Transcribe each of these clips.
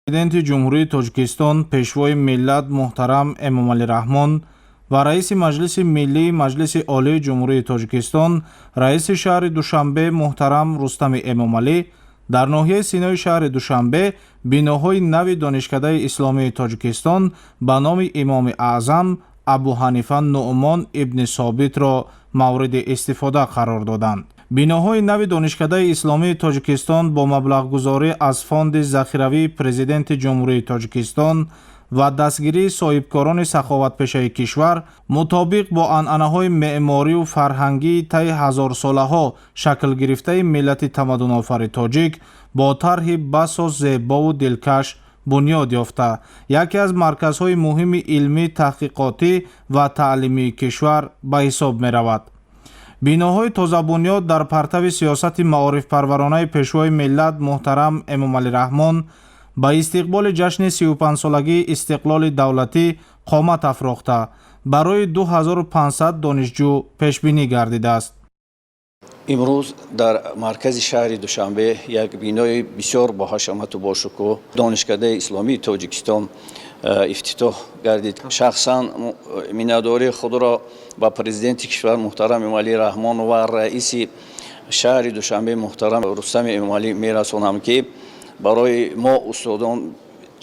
президенти ҷумҳурии Тоҷикистон пешвои миллат муҳтарам Эмомалӣ Раҳмон ва раиси Маҷлиси Миллии Маҷлиси Олии Ҷумҳурии Тоҷикистон, раиси шаҳри Душанбе муҳтарам Рустами Эмомалӣ дар ноҳияи синои шаҳри Душанбе биноҳои нави Донишкадаи Исломии Тоҷикистон ба номи Имоми Аъзам Абу Ҳанифа Нуъмон ибни Собитро мавриди истифода қарор доданд. биноҳои нави Донишкадаи Исломии Тоҷикистон бо маблағгузорӣ аз фонди захиравии президенти Ҷумҳурии Тоҷикистон ва дастгирии соҳибкорони саховатпешаи кишвар мутобиқ бо анъанаҳои меъморию фарҳангии таи ҳазорсолаҳо шакл гирифтаи миллати тамаддунофари тоҷик бо тарҳи басо зебову дилкаш бунёд ёфта, яке аз марказҳои муҳими илмӣ, таҳқиқотӣ ва таълимии кишвар ба ҳисоб меравад. биноҳои тозабунёд дар партави сиёсати маорифпарваронаи пешвои миллат муҳтарам Эмомалӣ Раҳмон ба истиқболи ҷашни 35-солагии истиқлоли давлатӣ қомат афрохта барои 2500 донишҷӯ пешбинӣ гардидааст. имрӯз дар маркази шаҳри Душанбе як бинои бисёр боҳашамату бошукӯҳ Донишкадаи Исломии Тоҷикистон ифтитоҳ гардид. Шахсан миннатдории худро ба президенти кишвар муҳтарам Эмомалӣ Раҳмон ва раиси шаҳри Душанбе муҳтарам Рустами Эмомалӣ мерасонам, ки барои мо устодон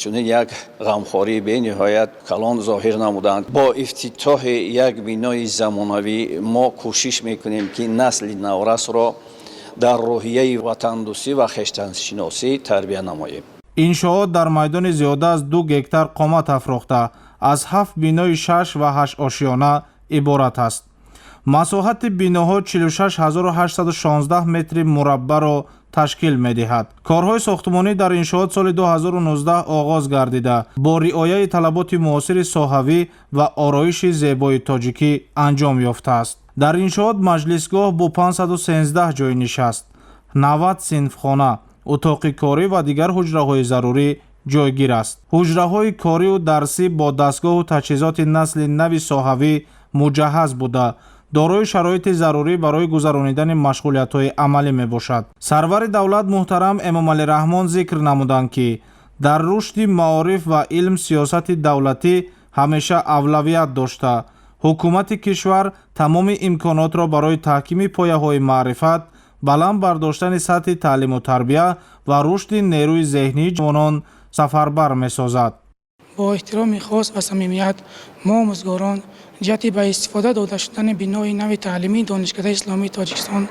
чунин як ғамхории бениҳоят калон зоҳир намуданд. Бо ифтитоҳи як бинои замонавӣ мо кӯшиш мекунем, ки насли наврасро дар роҳияи ватандӯстӣ ва хештаншиносӣ тарбия намоем. иншоот дар майдони зиёда аз 2 гектар қомат афрохта аз 7 бинои 6 ва 8 ошёна иборат аст. масоҳати биноҳо 46816 метри мураббаъро ташкил медиҳад. корҳои сохтмонӣ дар иншоот соли 2019 оғоз гардида бо риояи талаботи муосири соҳавӣ ва ороиши зебои тоҷикӣ анҷом ёфтааст. дар иншоот маҷлисгоҳ бо 513 ҷойи нишаст, 90 синфхона, утоқи корӣ ва дигар ҳуҷраҳои зарурӣ ҷойгир аст. ҳуҷраҳои корию дарсӣ бо дастгоҳу таҷҳизоти насли нави соҳавӣ муҷаҳҳаз буда дорои шароити зарурӣ барои гузаронидани машғулиятҳои амалӣ мебошад. сарвари давлат муҳтарам Эмомалӣ Раҳмон зикр намуданд, ки дар рушди маориф ва илм сиёсати давлатӣ ҳамеша авлавият дошта. ҳукумати кишвар тамоми имконотро барои таҳкими пояҳои маърифат, баланд бардоштани сатҳи таълиму тарбия ва рушди нерӯи зеҳнии ҷавонон сафарбар месозад. бо эҳтироми хос ва самимият мо омӯзгорон ҷиҳати ба истифода дода шудани бинои нави таълимии Донишкадаи Исломии Тоҷикистон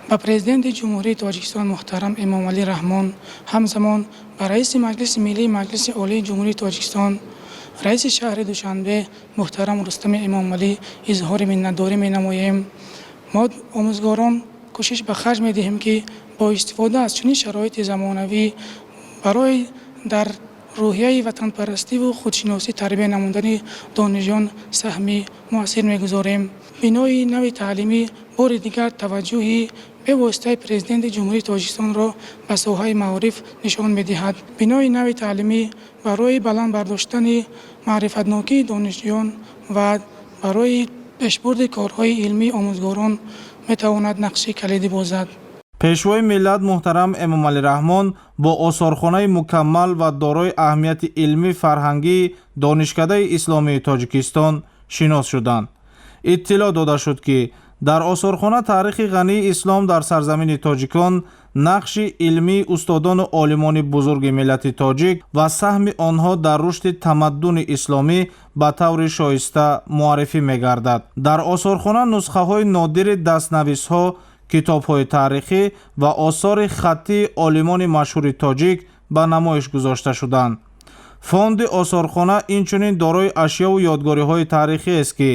ба президенти Ҷумҳурии Тоҷикистон муҳтарам Эмомалӣ Раҳмон, ҳамзамон ба раиси Маҷлиси Миллии Маҷлиси Олии Ҷумҳурии Тоҷикистон, раиси шаҳри Душанбе муҳтарам Рустами Эмомалӣ изҳори миннатдорӣ менамоем. мо омӯзгорон кӯшиш ба харҷ медиҳем, ки бо истифода аз чунин шароити замонавӣ барои дар روحیه وطنپرستی و خودشناسی تربیت نمودن دانشجویان سهمی مؤثر می‌گذاریم. بنای نوی تعلیمی بار دیگر توجهی به واسطه پرزیدنت جمهوری تاجیکستان را به ساحه معارف نشان می‌دهد. بنای نوی تعلیمی برای بلند برداشتن معرفت‌ناکی دانشجویان و برای پیشبرد کارهای علمی آموزگاران می‌تواند نقش کلیدی بازد. пешвои миллат муҳтарам Эмомалӣ Раҳмон бо осорхонаи мукаммал ва дорои аҳамияти илмӣ фарҳангии Донишкадаи Исломии Тоҷикистон шинос шуданд. иттилоъ дода шуд, ки дар осорхона таърихи ғании ислом дар сарзамини тоҷикон нақши илмии устодону олимони бузурги миллати тоҷик ва саҳми онҳо дар рушди тамаддуни исломӣ ба таври шоиста муаррифӣ мегардад. дар осорхона нусхаҳои нодири дастнависҳо, китобҳои таърихӣ ва осори хаттии олимони машҳури тоҷик ба намоиш гузошта шуданд. фонди осорхона инчунин дорои ашёву ёдгориҳои таърихиест, ки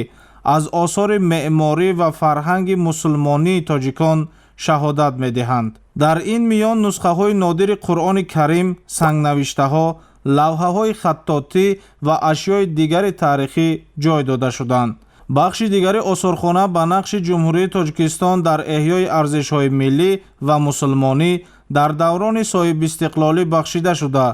аз осори меъморӣ ва фарҳанги мусулмонии тоҷикон шаҳодат медиҳанд. дар ин миён нусхаҳои нодири Қуръони Карим, сангнавиштаҳо, лавҳаҳои хаттотӣ ва ашёи дигари таърихӣ ҷой дода шуданд. бахши дигари осорхона ба нақши ҷумҳурии Тоҷикистон дар эҳёи арзишҳои миллӣ ва мусулмонӣ дар даврони соҳибистиқлолӣ бахшида шуда,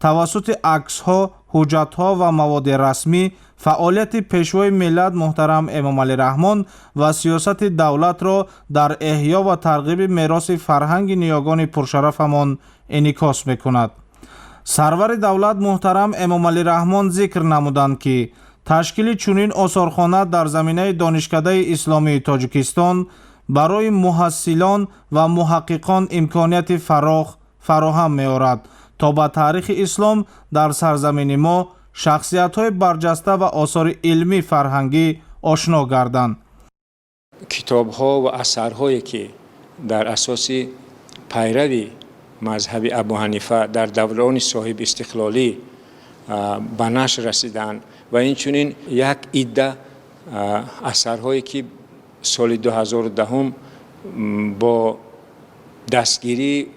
тавассути аксҳо, ҳуҷҷатҳо ва маводи расмӣ фаъолияти пешвои миллат муҳтарам Эмомалӣ Раҳмон ва сиёсати давлатро дар эҳё ва тарғиби мероси фарҳанги ниёгони пуршарафамон инъикос мекунад. сарвари давлат муҳтарам эмомалӣ раҳмон зикр намуданд ки ташкили чунин осорхона дар заминаи донишкадаи исломии тоҷикистон барои муҳассилон ва муҳаққиқон имконияти фароҳам меорад то ба таърихи ислом дар сарзамини мо шахсиятҳои барҷаста ва осори илмӣ фарҳангӣ ошно гарданд. китобҳо ва асарҳое ки дар асоси пайрави мазҳаби абу ҳанифа дар даврони соҳибистиқлолӣ ба нашр расиданд ва инчунин як идда асарҳое ки соли 2010 бо дастгирии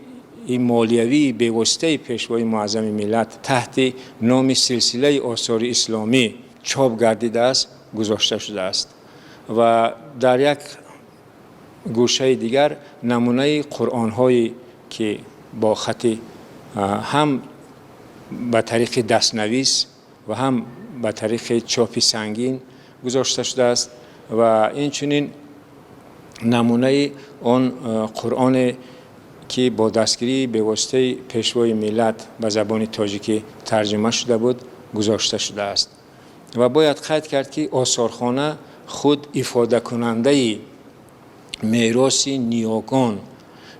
молиявии бевоситаи пешвои муаззами миллат таҳти номи силсилаи осори исломӣ чоп гардидааст гузошта шудааст ва дар як гӯшаи дигар намунаи қуръонҳое ки бо хати ҳам ба тариқи дастнавис ва ҳам ба тариқи чопи сангин гузошта шудааст ва инчунин намунаи он қуръоне ки бо дастгирии бевоситаи пешвои миллат ба забони тоҷикӣ тарҷума шуда буд гузошта шудааст ва бояд қайд кард ки осорхона худ ифодакунандаи мероси ниёгон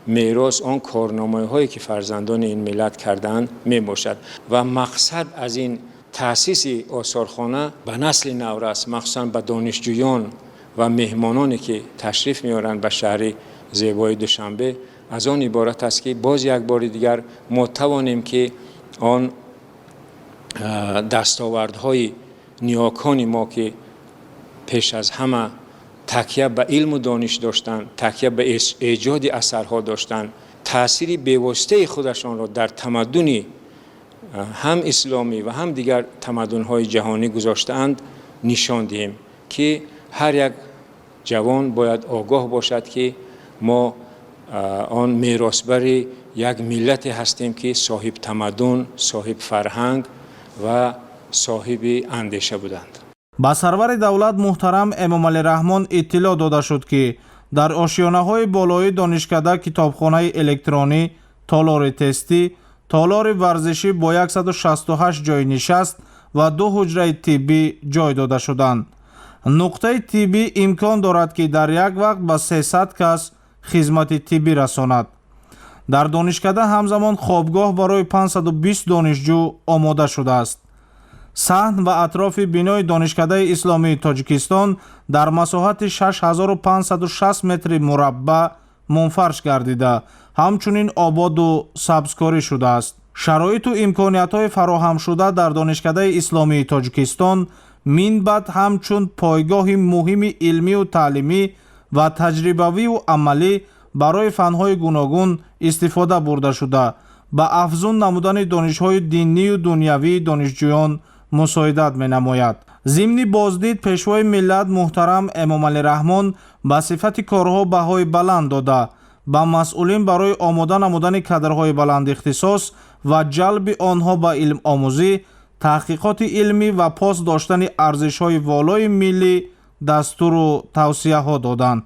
мерос он корномаҳое ки фарзандони ин миллат кардаанд мебошад ва мақсад аз ин таъсиси осорхона ба насли наврас махсусан ба донишҷӯён ва меҳмононе ки ташриф меоранд ба шаҳри зебои душанбе аз он иборат аст ки боз як бори дигар мо тавонем ки он дастовардҳои ниёкони мо ки пеш аз ҳама такя ба илму дониш доштанд, такя ба эҷоди асарҳо доштанд, таъсири бевоситаи худашонро дар тамаддуни ҳам исломӣ ва ҳам дигар тамаддунҳои ҷаҳонӣ гузоштаанд нишон диҳем ки ҳар як ҷавон бояд огоҳ бошад ки мо он меросбари як миллате ҳастем ки соҳиб тамаддун, соҳиб фарҳанг ва соҳиби андеша буданд. ба сарвари давлат муҳтарам эмомалӣ раҳмон иттилоъ дода шуд ки дар ошёнаҳои болоии донишкада китобхонаи электронӣ, толори тестӣ, толори варзишӣ бо 168 ҷойи нишаст ва 2 ҳуҷраи тиббӣ ҷой дода шуданд. нуқтаи тиббӣ имкон дорад ки дар як вақт ба 300 кас хизмати тиббӣ расонад. дар донишкада ҳамзамон хобгоҳ барои 520 донишҷӯ омода шудааст. саҳн ва атрофи бинои донишкадаи исломии тоҷикистон дар масоҳати 6560 метри мураббаъ мунфарш гардида ҳамчунин ободу сабзкорӣ шудааст. шароиту имкониятҳои фароҳамшуда дар донишкадаи исломии тоҷикистон минбаъд ҳамчун пойгоҳи муҳими илмию таълимӣ ва таҷрибавию амалӣ барои фанҳои гуногун истифода бурда шуда ба афзун намудани донишҳои динию дунявии донишҷӯён мусоидат менамояд. зимни боздид пешвои миллат муҳтарам эмомалӣ раҳмон ба сифати корҳо баҳои баланд дода ба масъулин барои омода намудани кадрҳои баландихтисос ва ҷалби онҳо ба илмомӯзӣ, таҳқиқоти илмӣ ва пост доштани арзишҳои волои миллӣ дастуру тавсияҳо доданд.